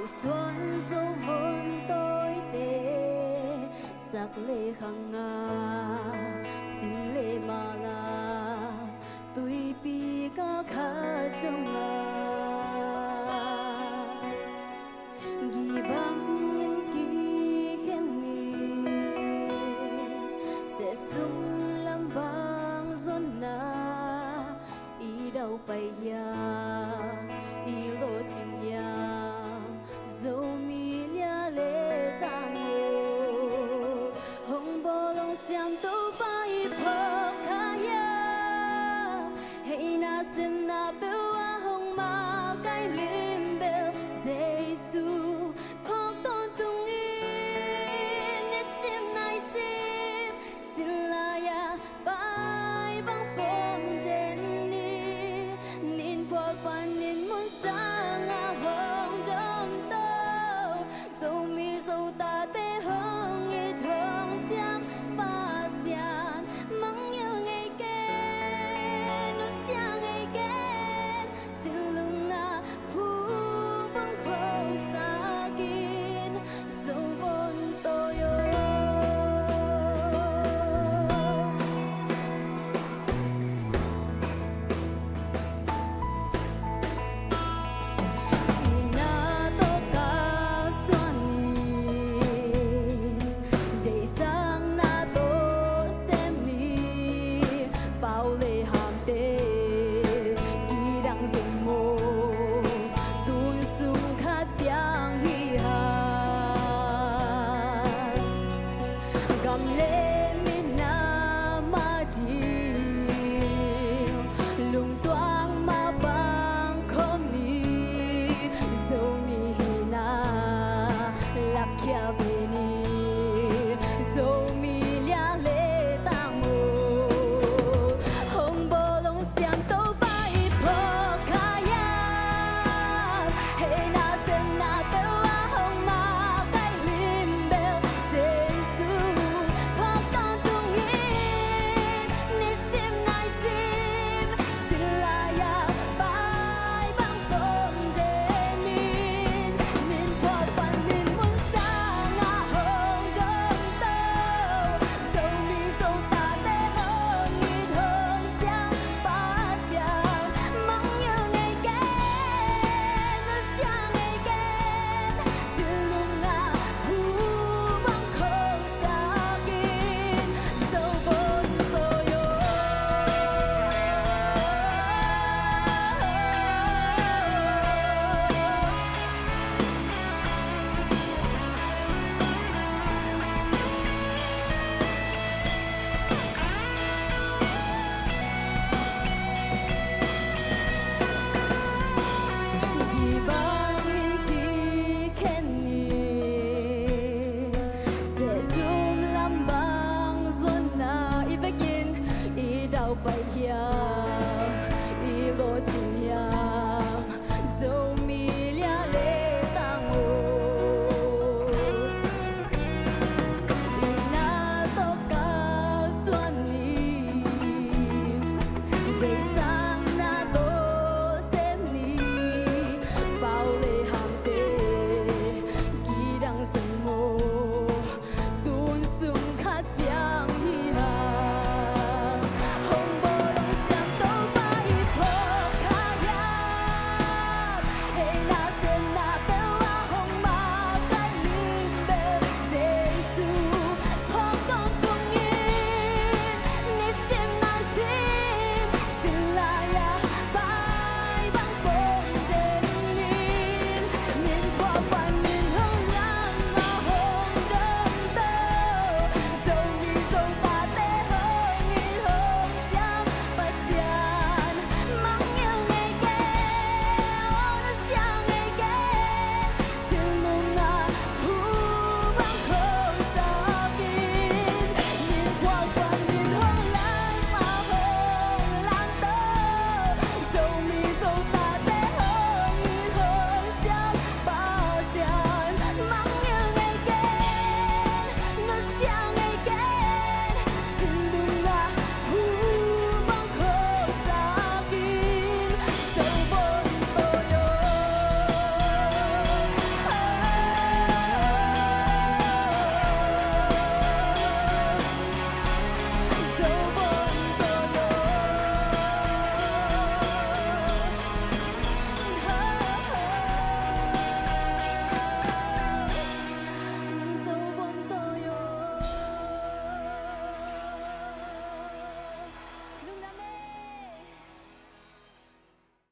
xuân dấu vốn tối tệ sắc lệ khăng nga sim lệ mà là tôi bi ca khát trong nga ghi băng nhân ký khen mi sẽ sung làm vang giòn na ý đâu bay ya ý lộ chim ya dấu mi lia lệ ta ngô hồng bò lòng xiang tô bay phơ kha ya hey na sim na bêu a hồng ma cái lim bêu Giêsu khóc tôn tung in nét sim nai sim xin la ya bay băng bom trên ni nín phật pan nín muốn sang a hồng đâm tơ dấu mi dấu ta tê hương nghe thương xiam ba xian mắng như ngày kén nó xiang ngày kén xin lưng na phu vắng khâu xa kín dấu vốn tôi ina to ka suani để sang na to xem ni bao lệ hàm tê đi đặng dùng mô tuôn sung khát tiếng hi hà gầm lệ min na ma đi lung toang ma bang khom ni dấu mi hi na lạc kia về